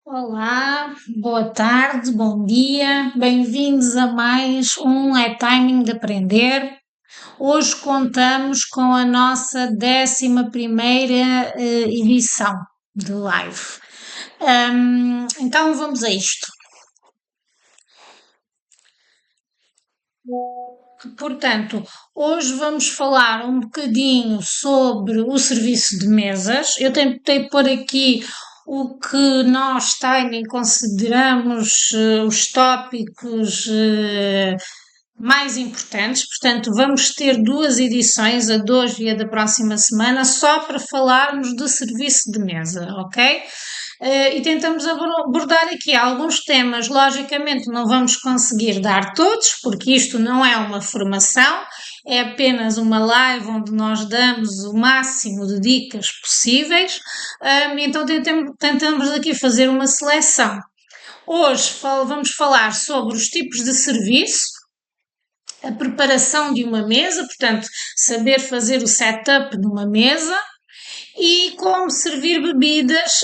Olá, boa tarde, bom dia, bem-vindos a mais um É Timing de Aprender. Hoje contamos com a nossa 11ª edição de live. Então vamos a isto. Portanto, hoje vamos falar um bocadinho sobre o serviço de mesas. Eu tentei pôr aqui o que nós, Timing, consideramos os tópicos mais importantes. Portanto, vamos ter duas edições, a de hoje e a da próxima semana, só para falarmos de serviço de mesa, ok? E tentamos abordar aqui alguns temas. Logicamente, não vamos conseguir dar todos, porque isto não é uma formação, é apenas uma live onde nós damos o máximo de dicas possíveis. Então, tentamos aqui fazer uma seleção. Hoje vamos falar sobre os tipos de serviço, a preparação de uma mesa, portanto, saber fazer o setup de uma mesa e como servir bebidas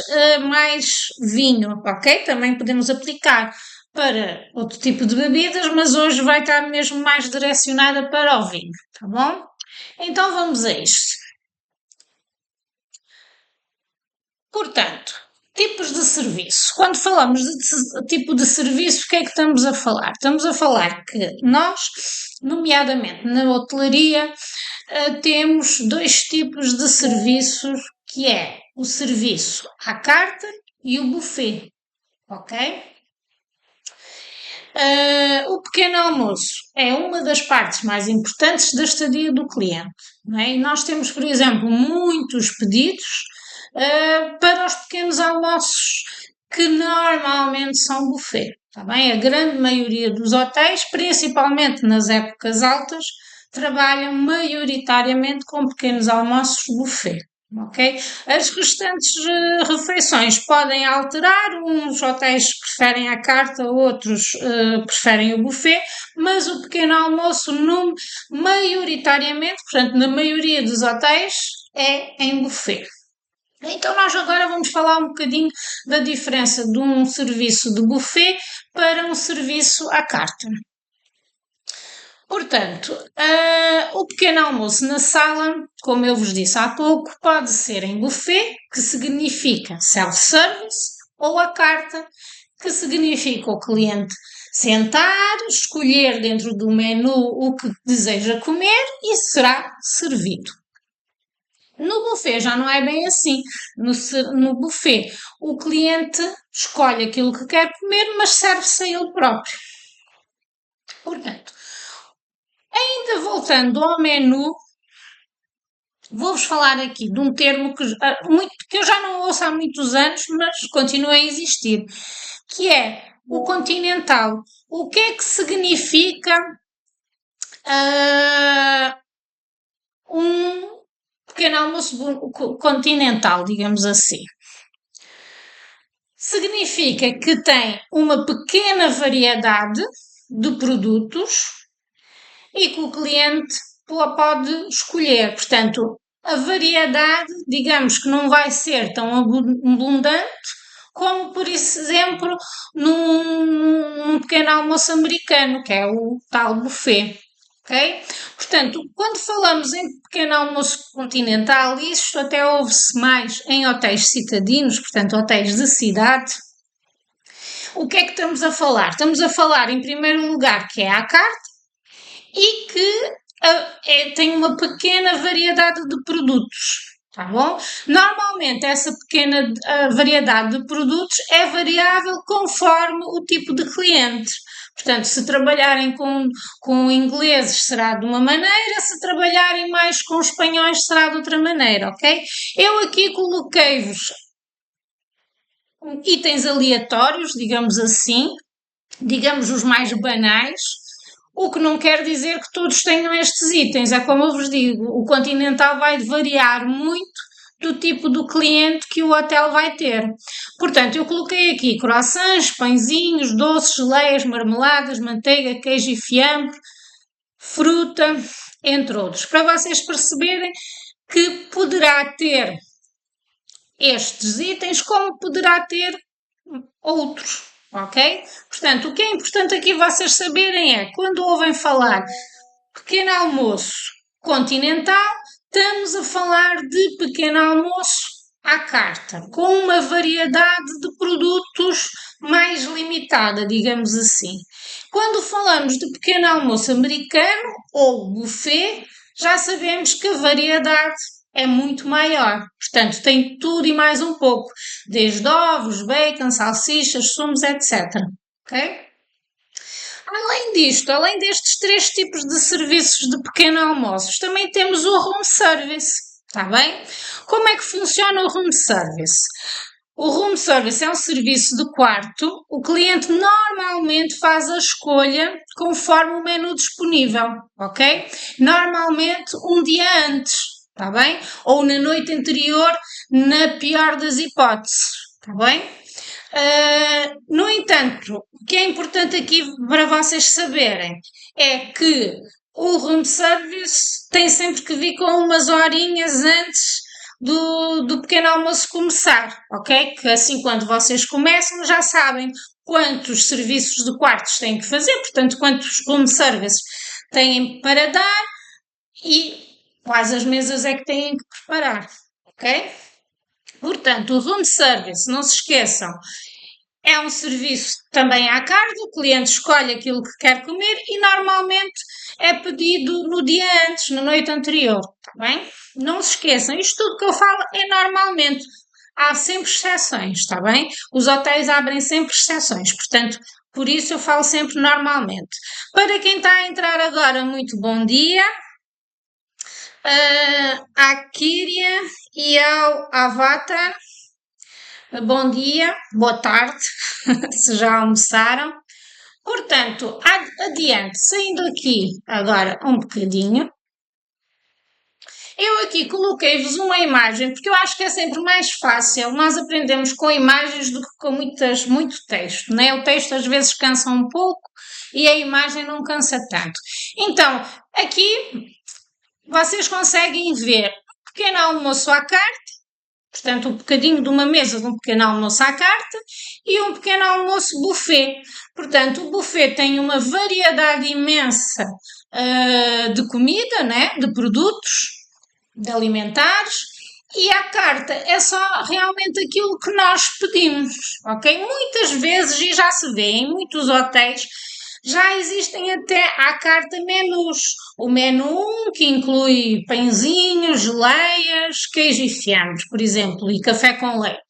mais vinho, ok? Também podemos aplicar para outro tipo de bebidas, mas hoje vai estar mesmo mais direcionada para o vinho, tá bom? Então vamos a isto. Portanto, tipos de serviço. Quando falamos de tipo de serviço, o que é que estamos a falar? Estamos a falar que nós, nomeadamente na hotelaria, temos dois tipos de serviços, que é o serviço à carta e o buffet, ok? O pequeno almoço é uma das partes mais importantes da estadia do cliente, não é? E nós temos, por exemplo, muitos pedidos para os pequenos almoços que normalmente são buffet, está bem? A grande maioria dos hotéis, principalmente nas épocas altas, trabalham maioritariamente com pequenos almoços buffet. Ok? As restantes refeições podem alterar, uns hotéis preferem a carta, outros preferem o buffet, mas o pequeno almoço maioritariamente, portanto na maioria dos hotéis, é em buffet. Então nós agora vamos falar um bocadinho da diferença de um serviço de buffet para um serviço à carta. Portanto, o pequeno almoço na sala, como eu vos disse há pouco, pode ser em buffet, que significa self-service, ou à carta, que significa o cliente sentar, escolher dentro do menu o que deseja comer e será servido. No buffet já não é bem assim. No buffet, o cliente escolhe aquilo que quer comer, mas serve-se a ele próprio. Portanto, ainda voltando ao menu, vou-vos falar aqui de um termo que eu já não ouço há muitos anos, mas continua a existir, que é o continental. O que é que significa um pequeno almoço continental, digamos assim? Significa que tem uma pequena variedade de produtos e que o cliente pode escolher. Portanto, a variedade, digamos que não vai ser tão abundante como, por exemplo, num pequeno almoço americano, que é o tal buffet. Okay? Portanto, quando falamos em pequeno almoço continental, isto até ouve-se mais em hotéis citadinos, portanto, hotéis de cidade. O que é que estamos a falar? Estamos a falar, em primeiro lugar, que é à carta e que tem uma pequena variedade de produtos. Tá bom? Normalmente essa pequena variedade de produtos é variável conforme o tipo de cliente. Portanto, se trabalharem com ingleses será de uma maneira, se trabalharem mais com espanhóis será de outra maneira, ok? Eu aqui coloquei-vos itens aleatórios, digamos assim, digamos os mais banais, o que não quer dizer que todos tenham estes itens. É como eu vos digo, o continental vai variar muito do tipo do cliente que o hotel vai ter. Portanto, eu coloquei aqui croissants, pãezinhos, doces, geleias, marmeladas, manteiga, queijo e fiambre, fruta, entre outros, para vocês perceberem que poderá ter estes itens, como poderá ter outros, ok? Portanto, o que é importante aqui vocês saberem é, quando ouvem falar pequeno almoço continental, estamos a falar de pequeno almoço à carta, com uma variedade de produtos mais limitada, digamos assim. Quando falamos de pequeno almoço americano ou buffet, já sabemos que a variedade é muito maior. Portanto, tem tudo e mais um pouco, desde ovos, bacon, salsichas, sumos, etc. Ok? Além disto, além destes três tipos de serviços de pequeno almoços, também temos o room service, está bem? Como é que funciona o room service? O room service é um serviço de quarto. O cliente normalmente faz a escolha conforme o menu disponível, ok? Normalmente um dia antes, está bem? Ou na noite anterior, na pior das hipóteses, está bem? No entanto, o que é importante aqui para vocês saberem é que o room service tem sempre que vir com umas horinhas antes do pequeno almoço começar, ok? Que assim quando vocês começam já sabem quantos serviços de quartos têm que fazer, portanto quantos room services têm para dar e quais as mesas é que têm que preparar, ok? Portanto, o room service, não se esqueçam, é um serviço também à carta, o cliente escolhe aquilo que quer comer e normalmente é pedido no dia antes, na noite anterior, está bem? Não se esqueçam, isto tudo que eu falo é normalmente. Há sempre exceções, está bem? Os hotéis abrem sempre exceções, portanto, por isso eu falo sempre normalmente. Para quem está a entrar agora, muito bom dia. À Kíria e ao Avatar. Bom dia, boa tarde, se já almoçaram. Portanto, adiante, saindo aqui agora um bocadinho, eu aqui coloquei-vos uma imagem, porque eu acho que é sempre mais fácil nós aprendemos com imagens do que com muito texto, né? O texto às vezes cansa um pouco e a imagem não cansa tanto. Então, aqui vocês conseguem ver um pequeno almoço à carta, portanto, um bocadinho de uma mesa de um pequeno almoço à carta e um pequeno almoço buffet. Portanto, o buffet tem uma variedade imensa de comida, né? De produtos, de alimentares, e à carta é só realmente aquilo que nós pedimos, ok? Muitas vezes, e já se vê em muitos hotéis, já existem até à carta menus. O menu 1, que inclui pãezinhos, geleias, queijo e fiambres, por exemplo, e café com leite.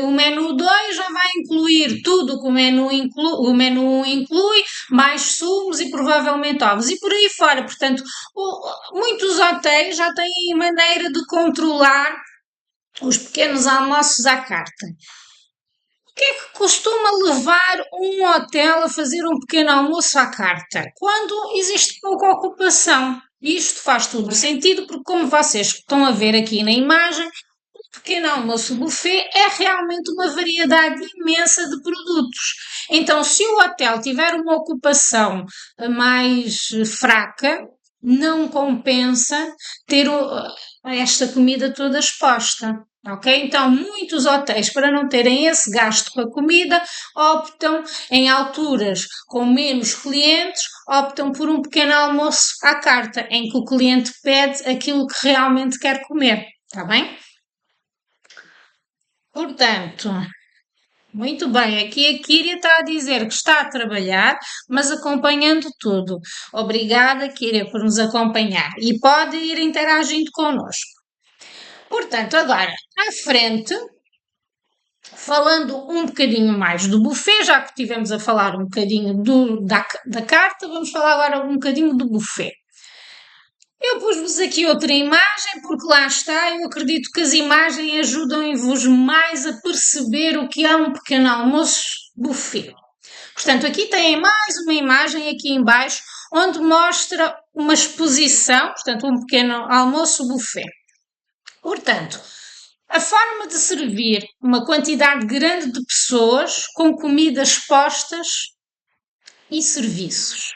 O menu 2 já vai incluir tudo o que o menu 1 inclui, mais sumos e provavelmente ovos, e por aí fora. Portanto, muitos hotéis já têm maneira de controlar os pequenos almoços à carta. O que é que costuma levar um hotel a fazer um pequeno almoço à carta? Quando existe pouca ocupação. Isto faz todo o sentido, porque como vocês estão a ver aqui na imagem, o pequeno almoço buffet é realmente uma variedade imensa de produtos. Então, se o hotel tiver uma ocupação mais fraca, não compensa ter esta comida toda exposta. Ok? Então, muitos hotéis, para não terem esse gasto com a comida, optam em alturas com menos clientes, optam por um pequeno almoço à carta, em que o cliente pede aquilo que realmente quer comer. Está bem? Portanto, muito bem, aqui a Kíria está a dizer que está a trabalhar, mas acompanhando tudo. Obrigada, Kíria, por nos acompanhar e pode ir interagindo connosco. Portanto, agora, à frente, falando um bocadinho mais do buffet, já que tivemos a falar um bocadinho da carta, vamos falar agora um bocadinho do buffet. Eu pus-vos aqui outra imagem, porque lá está, eu acredito que as imagens ajudam-vos mais a perceber o que é um pequeno almoço buffet. Portanto, aqui tem mais uma imagem aqui em baixo, onde mostra uma exposição, portanto, um pequeno almoço buffet. Portanto, a forma de servir uma quantidade grande de pessoas com comidas postas e serviços.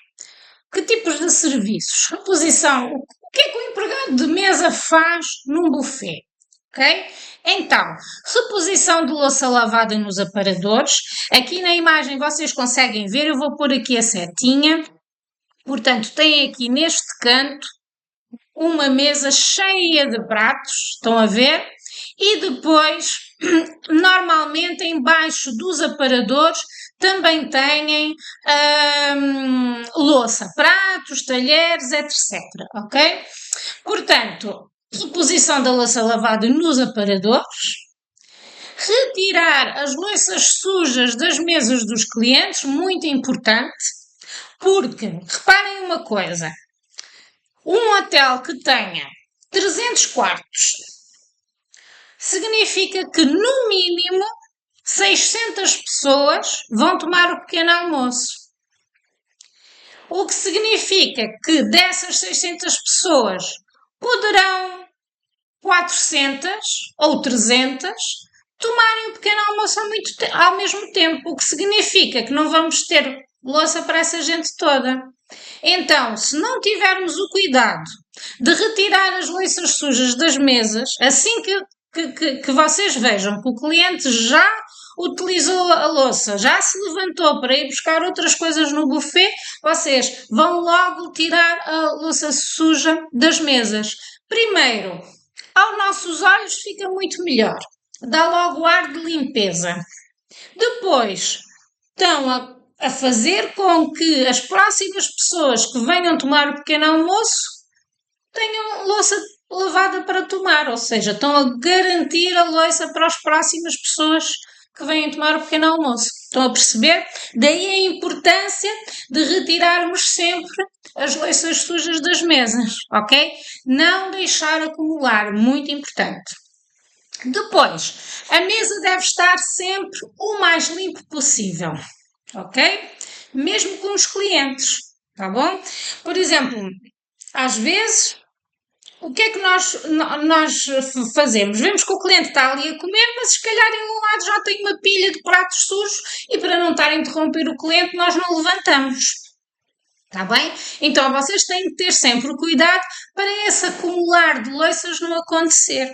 Que tipos de serviços? Reposição. O que é que o empregado de mesa faz num buffet? ok? Então, reposição de louça lavada nos aparadores. Aqui na imagem vocês conseguem ver, eu vou pôr aqui a setinha. Portanto, tem aqui neste canto uma mesa cheia de pratos, estão a ver? E depois, normalmente, embaixo dos aparadores também têm louça, pratos, talheres, etc. Ok? Portanto, reposição da louça lavada nos aparadores, retirar as louças sujas das mesas dos clientes, muito importante, porque, reparem uma coisa, um hotel que tenha 300 quartos significa que, no mínimo, 600 pessoas vão tomar o pequeno almoço. O que significa que dessas 600 pessoas poderão 400 ou 300 tomarem o pequeno almoço ao mesmo tempo, o que significa que não vamos ter louça para essa gente toda. Então, se não tivermos o cuidado de retirar as louças sujas das mesas, assim que vocês vejam que o cliente já utilizou a louça, já se levantou para ir buscar outras coisas no buffet, vocês vão logo tirar a louça suja das mesas. Primeiro, aos nossos olhos fica muito melhor, dá logo ar de limpeza. Depois, estão a fazer com que as próximas pessoas que venham tomar o pequeno almoço tenham louça lavada para tomar, ou seja, estão a garantir a louça para as próximas pessoas que venham tomar o pequeno almoço. Estão a perceber? Daí a importância de retirarmos sempre as louças sujas das mesas, ok? Não deixar acumular, muito importante. Depois, a mesa deve estar sempre o mais limpo possível, ok? Mesmo com os clientes, tá bom? Por exemplo, às vezes, o que é que nós fazemos? Vemos que o cliente está ali a comer, mas se calhar em um lado já tem uma pilha de pratos sujos e para não estar a interromper o cliente nós não levantamos. Está bem? Então vocês têm que ter sempre o cuidado para esse acumular de louças não acontecer.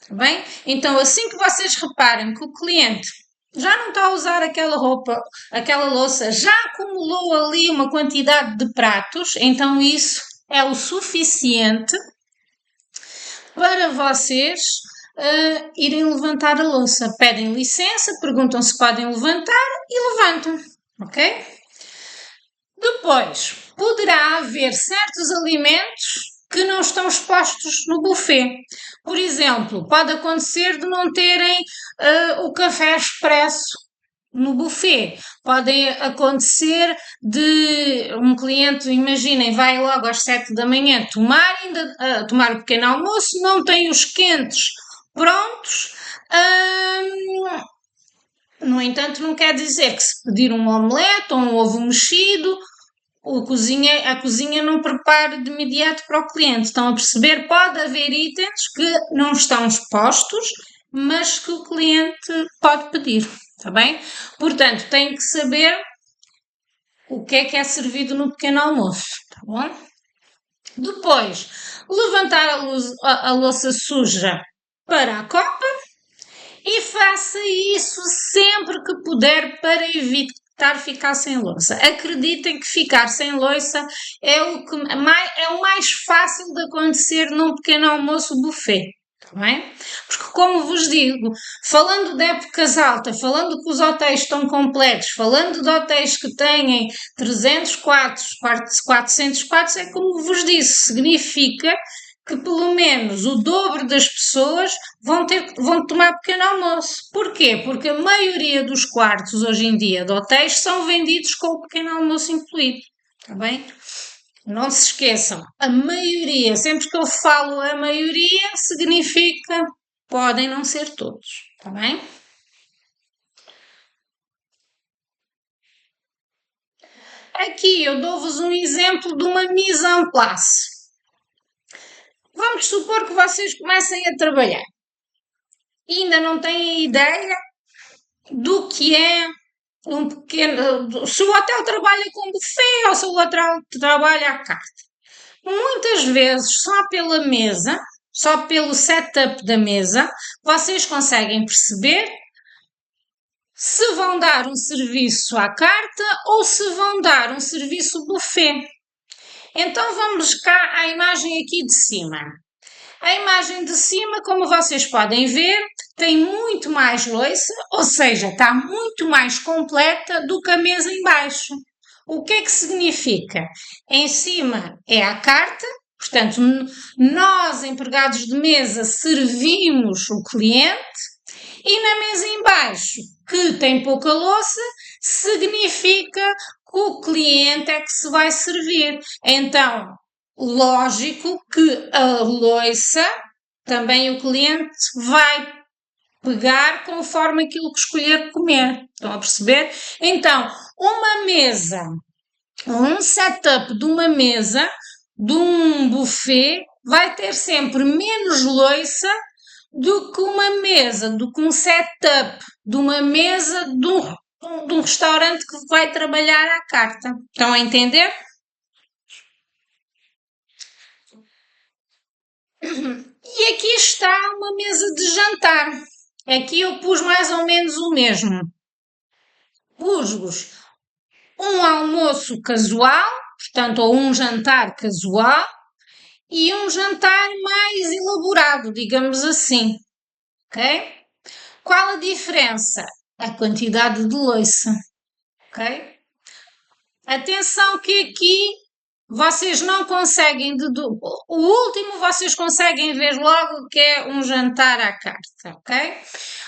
Está bem? Então assim que vocês reparem que o cliente já não está a usar aquela roupa, aquela louça, já acumulou ali uma quantidade de pratos, então isso é o suficiente para vocês irem levantar a louça. Pedem licença, perguntam se podem levantar e levantam, ok? Depois, poderá haver certos alimentos que não estão expostos no buffet. Por exemplo, pode acontecer de não terem o café expresso no buffet. Pode acontecer de um cliente, imaginem, vai logo às 7 da manhã tomar o pequeno almoço, não tem os quentes prontos. No entanto, não quer dizer que se pedir um omelete ou um ovo mexido, a cozinha não prepara de imediato para o cliente. Estão a perceber? Pode haver itens que não estão expostos, mas que o cliente pode pedir, está bem? Portanto, tem que saber o que é servido no pequeno almoço, está bom? Depois, levantar a louça suja para a copa e faça isso sempre que puder para evitar ficar sem louça. Acreditem que ficar sem louça é o mais fácil de acontecer num pequeno almoço buffet. Está bem? Porque, como vos digo, falando de épocas altas, falando que os hotéis estão completos, falando de hotéis que têm 300 quartos, 400 quartos, é como vos disse, significa que pelo menos o dobro das pessoas vão tomar pequeno almoço. Porquê? Porque a maioria dos quartos hoje em dia de hotéis são vendidos com o pequeno almoço incluído. Está bem? Não se esqueçam, a maioria, sempre que eu falo a maioria, significa podem não ser todos. Está bem? Aqui eu dou-vos um exemplo de uma mise en place. Vamos supor que vocês comecem a trabalhar e ainda não têm ideia do que é um pequeno. Se o hotel trabalha com buffet ou se o hotel trabalha à carta. Muitas vezes, só pela mesa, só pelo setup da mesa, vocês conseguem perceber se vão dar um serviço à carta ou se vão dar um serviço buffet. Então vamos cá à imagem aqui de cima. A imagem de cima, como vocês podem ver, tem muito mais louça, ou seja, está muito mais completa do que a mesa em baixo. O que é que significa? Em cima é a carta, portanto, nós, empregados de mesa, servimos o cliente, e na mesa em baixo, que tem pouca louça, significa que o cliente é que se vai servir. Então, lógico que a louça também o cliente vai pegar conforme aquilo que escolher comer. Estão a perceber? Então, uma mesa, um setup de uma mesa, de um buffet, vai ter sempre menos louça do que uma mesa, do que um setup de uma mesa de um restaurante que vai trabalhar à carta. Estão a entender? E aqui está uma mesa de jantar. Aqui eu pus mais ou menos o mesmo. Pus-vos um almoço casual, portanto, ou um jantar casual, e um jantar mais elaborado, digamos assim. Ok? Qual a diferença? A quantidade de louça. Ok? Atenção que aqui vocês não conseguem o último vocês conseguem ver logo que é um jantar à carta, ok?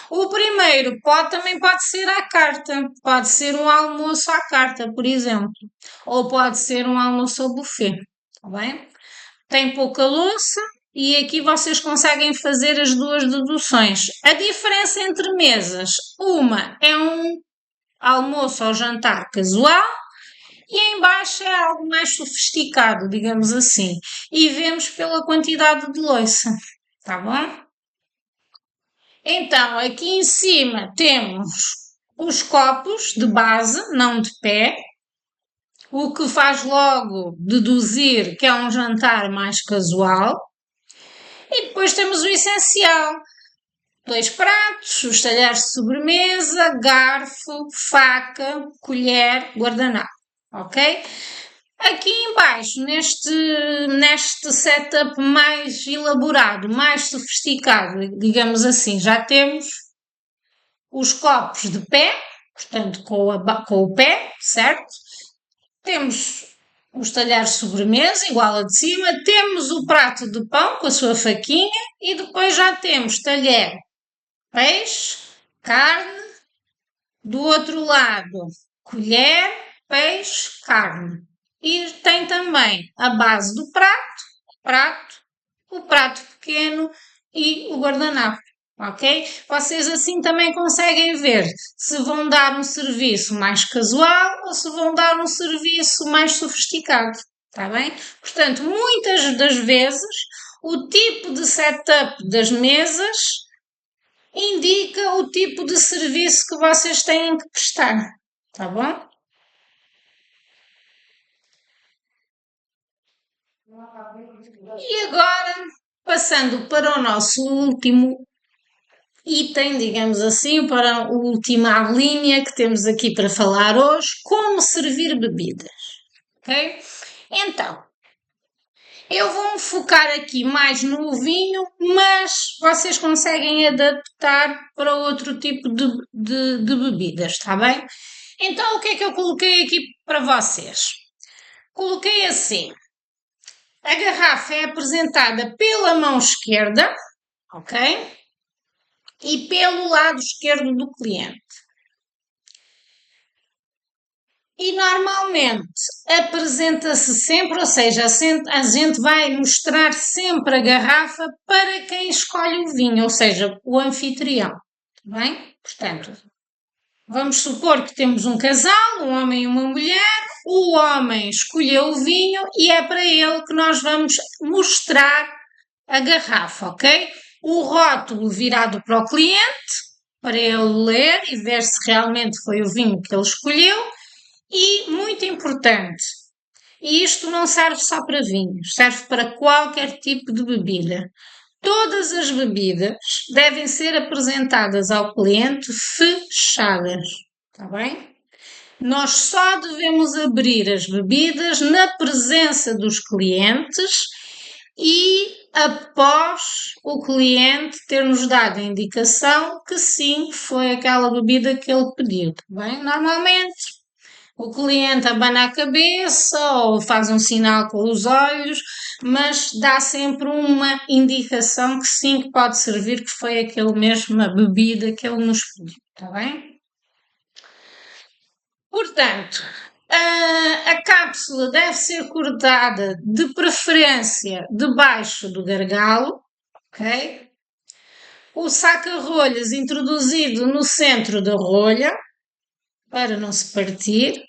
O primeiro também pode ser à carta, pode ser um almoço à carta, por exemplo, ou pode ser um almoço ao buffet, tá bem? Tem pouca louça e aqui vocês conseguem fazer as duas deduções. A diferença entre mesas, uma é um almoço ou jantar casual, e em baixo é algo mais sofisticado, digamos assim. E vemos pela quantidade de louça, tá bom? Então, aqui em cima temos os copos de base, não de pé, o que faz logo deduzir que é um jantar mais casual. E depois temos o essencial. 2 pratos, os talheres de sobremesa, garfo, faca, colher, guardanapo, ok? Aqui embaixo, neste setup mais elaborado, mais sofisticado, digamos assim, já temos os copos de pé, portanto com o pé, certo? Temos os talheres de sobremesa, igual a de cima, temos o prato de pão com a sua faquinha e depois já temos talher, peixe, carne, do outro lado, colher, peixe, carne. E tem também a base do prato, o prato pequeno e o guardanapo, ok? Vocês assim também conseguem ver se vão dar um serviço mais casual ou se vão dar um serviço mais sofisticado, está bem? Portanto, muitas das vezes o tipo de setup das mesas indica o tipo de serviço que vocês têm que prestar, tá bom? E agora, passando para o nosso último item, digamos assim, para a última linha que temos aqui para falar hoje, como servir bebidas, ok? Então, eu vou-me focar aqui mais no vinho, mas vocês conseguem adaptar para outro tipo de bebidas, está bem? Então, o que é que eu coloquei aqui para vocês? Coloquei assim. A garrafa é apresentada pela mão esquerda, ok? E pelo lado esquerdo do cliente. E normalmente apresenta-se sempre, ou seja, a gente vai mostrar sempre a garrafa para quem escolhe o vinho, ou seja, o anfitrião. Bem? Portanto, vamos supor que temos um casal, um homem e uma mulher, o homem escolheu o vinho e é para ele que nós vamos mostrar a garrafa, ok? O rótulo virado para o cliente, para ele ler e ver se realmente foi o vinho que ele escolheu. E, muito importante, e isto não serve só para vinhos, serve para qualquer tipo de bebida. Todas as bebidas devem ser apresentadas ao cliente fechadas, está bem? Nós só devemos abrir as bebidas na presença dos clientes e após o cliente ter-nos dado a indicação que sim, foi aquela bebida que ele pediu, tá bem? Normalmente o cliente abana a cabeça ou faz um sinal com os olhos, mas dá sempre uma indicação que sim, que pode servir, que foi aquela mesma bebida que ele nos pediu, está bem? Portanto, a cápsula deve ser cortada de preferência debaixo do gargalo, ok? O saca-rolhas introduzido no centro da rolha, para não se partir,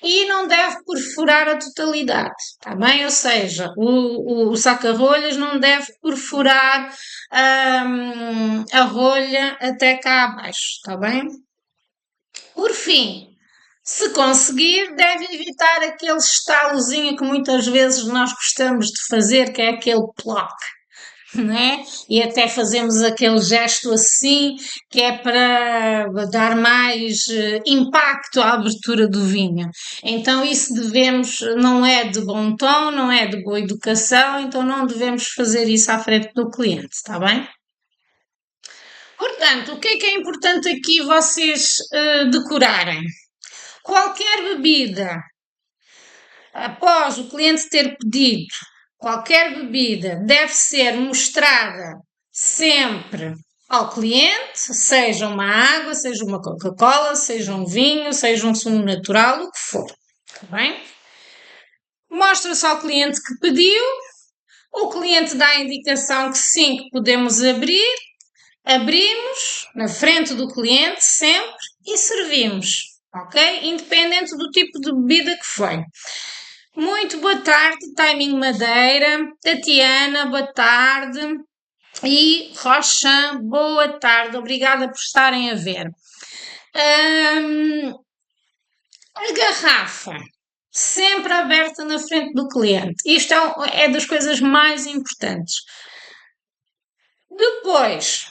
e não deve perfurar a totalidade, está bem? Ou seja, o saca-rolhas não deve perfurar a rolha até cá abaixo, está bem? Por fim, se conseguir, deve evitar aquele estalozinho que muitas vezes nós gostamos de fazer, que é aquele ploc, né? E até fazemos aquele gesto assim, que é para dar mais impacto à abertura do vinho. Então isso devemos, não é de bom tom, não é de boa educação, então não devemos fazer isso à frente do cliente, está bem? Portanto, o que é importante aqui vocês decorarem? Qualquer bebida, após o cliente ter pedido, qualquer bebida deve ser mostrada sempre ao cliente, seja uma água, seja uma Coca-Cola, seja um vinho, seja um sumo natural, o que for. Está bem? Mostra-se ao cliente que pediu, o cliente dá a indicação que sim, que podemos abrir, abrimos na frente do cliente sempre e servimos, ok? Independente do tipo de bebida que foi. Muito boa tarde, Timing Madeira, Tatiana, boa tarde, e Rochan, boa tarde, obrigada por estarem a ver. A garrafa, sempre aberta na frente do cliente, isto é das coisas mais importantes. Depois,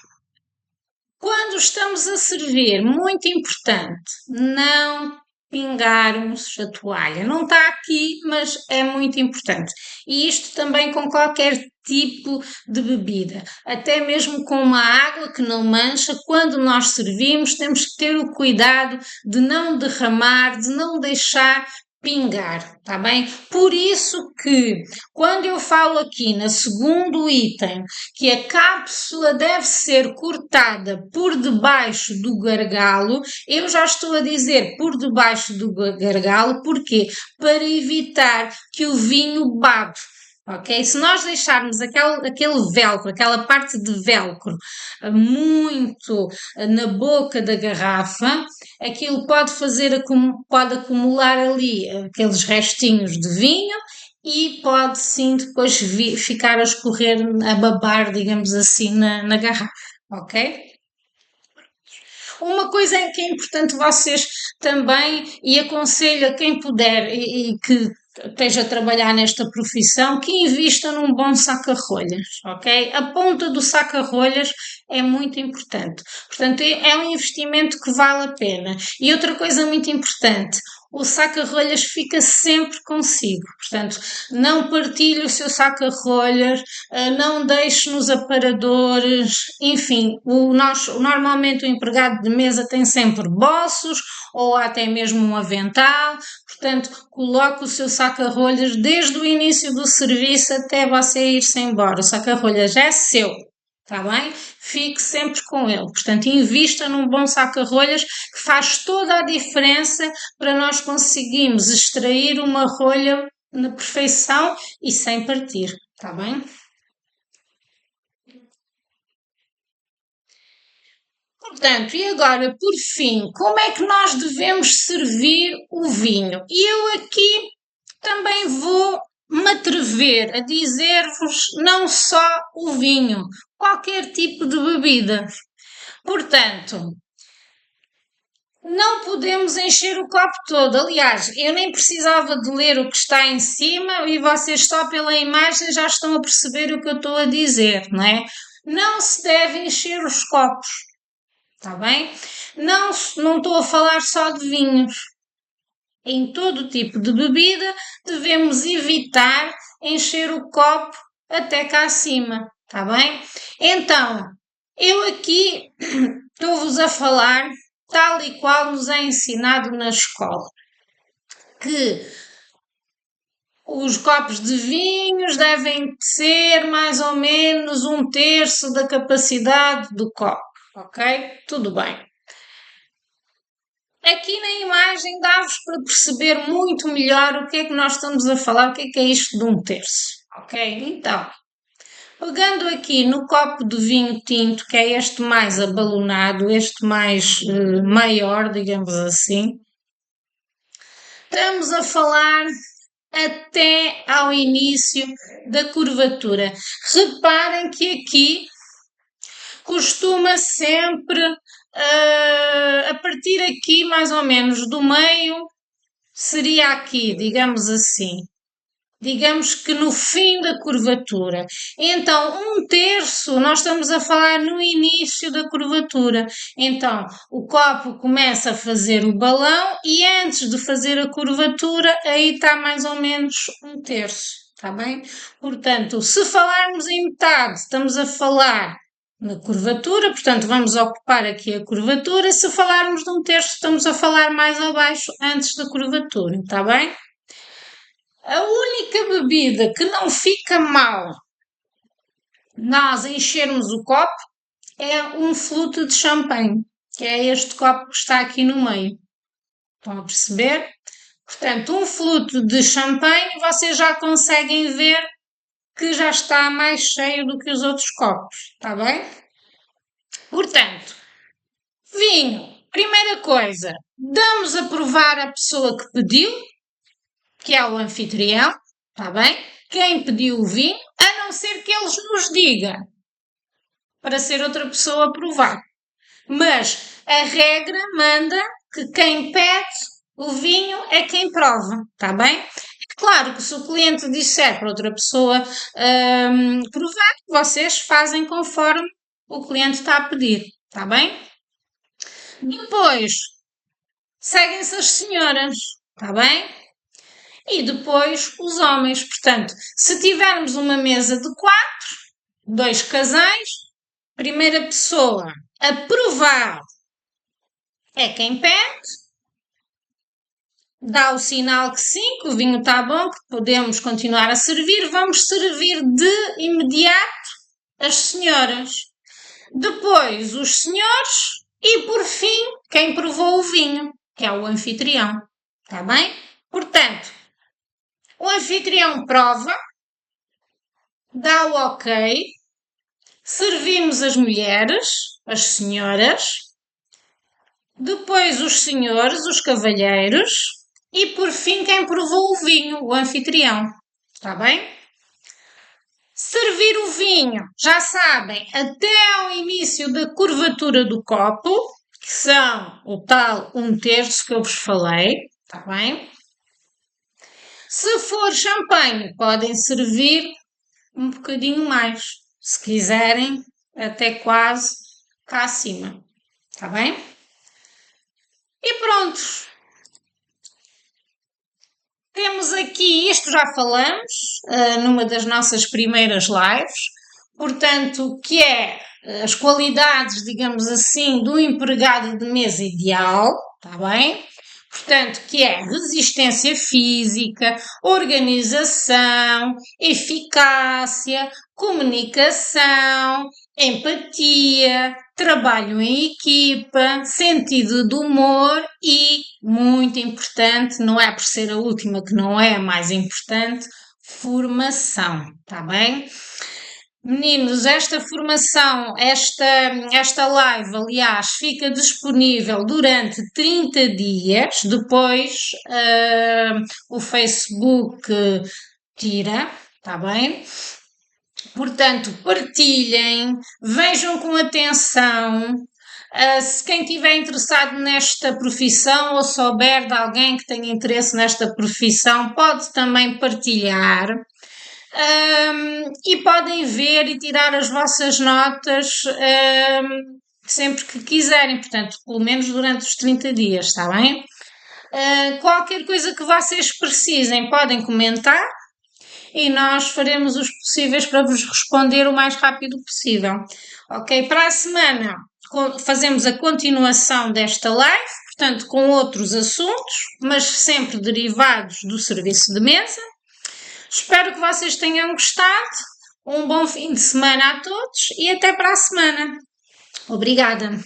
quando estamos a servir, muito importante, não pingarmos a toalha. Não está aqui, mas é muito importante. E isto também com qualquer tipo de bebida. Até mesmo com uma água que não mancha, quando nós servimos, temos que ter o cuidado de não derramar, de não deixar pingar, tá bem? Por isso que, quando eu falo aqui no segundo item, que a cápsula deve ser cortada por debaixo do gargalo, eu já estou a dizer por debaixo do gargalo, porquê? Para evitar que o vinho babe. Ok? Se nós deixarmos aquele velcro, aquela parte de velcro muito na boca da garrafa, aquilo pode acumular ali aqueles restinhos de vinho e pode sim depois ficar a escorrer, a babar, digamos assim, na garrafa, ok? Uma coisa que é importante vocês também, e aconselho a quem puder e que esteja a trabalhar nesta profissão, que invista num bom saca-rolhas, ok? A ponta do saca-rolhas é muito importante. Portanto, é um investimento que vale a pena. E outra coisa muito importante, o saca-rolhas fica sempre consigo. Portanto, não partilhe o seu saca-rolhas, não deixe nos aparadores, enfim, normalmente o empregado de mesa tem sempre bolsos ou até mesmo um avental, portanto, coloque o seu saca-rolhas desde o início do serviço até você ir-se embora. O saca-rolhas é seu. Está bem? Fique sempre com ele. Portanto, invista num bom saca-rolhas que faz toda a diferença para nós conseguirmos extrair uma rolha na perfeição e sem partir. Está bem? Portanto, e agora, por fim, como é que nós devemos servir o vinho? E eu aqui também vou me atrever a dizer-vos não só o vinho, qualquer tipo de bebida. Portanto, Não podemos encher o copo todo. Aliás, eu nem precisava de ler o que está em cima e vocês só pela imagem já estão a perceber o que eu estou a dizer, não é? Não se deve encher os copos, está bem? Não estou a falar só de vinhos. Em todo tipo de bebida devemos evitar encher o copo até cá acima, está bem? Então, eu aqui estou-vos a falar tal e qual nos é ensinado na escola, que os copos de vinhos devem ser mais ou menos 1/3 da capacidade do copo, ok? Tudo bem. Aqui na imagem dá-vos para perceber muito melhor o que é que nós estamos a falar, o que é isto de 1/3, ok? Então, pegando aqui no copo de vinho tinto, que é este mais abalonado, este mais maior, digamos assim, estamos a falar até ao início da curvatura. Reparem que aqui costuma sempre, a partir aqui mais ou menos do meio, seria aqui, digamos assim. Digamos que no fim da curvatura. Então, 1/3, nós estamos a falar no início da curvatura. Então, o copo começa a fazer o balão e antes de fazer a curvatura, aí está mais ou menos 1/3, está bem? Portanto, se falarmos em metade, estamos a falar na curvatura, portanto, vamos ocupar aqui a curvatura. Se falarmos de 1/3, estamos a falar mais abaixo, antes da curvatura, está bem? A única bebida que não fica mal nós enchermos o copo é um flute de champanhe, que é este copo que está aqui no meio. Estão a perceber? Portanto, um flute de champanhe vocês já conseguem ver que já está mais cheio do que os outros copos, está bem? Portanto, vinho, primeira coisa, damos a provar a pessoa que pediu, que é o anfitrião, está bem? Quem pediu o vinho, a não ser que eles nos digam para ser outra pessoa a provar. Mas a regra manda que quem pede o vinho é quem prova, está bem? Claro que se o cliente disser para outra pessoa provar, vocês fazem conforme o cliente está a pedir, está bem? Depois, seguem-se as senhoras, está bem? E depois os homens. Portanto, se tivermos uma mesa de 4, 2 casais, primeira pessoa a provar é quem pede, dá o sinal que sim, que o vinho está bom, que podemos continuar a servir, vamos servir de imediato as senhoras. Depois os senhores e, por fim, quem provou o vinho, que é o anfitrião. Está bem? Portanto, o anfitrião prova, dá o ok, servimos as mulheres, as senhoras, depois os senhores, os cavalheiros e, por fim, quem provou o vinho, o anfitrião. Está bem? Servir o vinho, já sabem, até ao início da curvatura do copo, que são o tal 1/3 que eu vos falei, está bem? Se for champanhe, podem servir um bocadinho mais, se quiserem, até quase cá acima, está bem? E pronto. Temos aqui, isto já falamos, numa das nossas primeiras lives, portanto, que é as qualidades, digamos assim, do empregado de mesa ideal, está bem? Portanto, que é resistência física, organização, eficácia, comunicação, empatia, trabalho em equipa, sentido de humor e, muito importante, não é por ser a última que não é a mais importante, formação, tá bem? Meninos, esta formação, esta live, aliás, fica disponível durante 30 dias, depois o Facebook tira, tá bem? Portanto, partilhem, vejam com atenção, Se quem estiver interessado nesta profissão ou souber de alguém que tenha interesse nesta profissão, pode também partilhar. E podem ver e tirar as vossas notas sempre que quiserem, portanto, pelo menos durante os 30 dias, está bem? Qualquer coisa que vocês precisem, podem comentar e nós faremos os possíveis para vos responder o mais rápido possível. Ok? Para a semana fazemos a continuação desta live, portanto, com outros assuntos, mas sempre derivados do serviço de mesa. Espero que vocês tenham gostado. Um bom fim de semana a todos e até para a semana. Obrigada.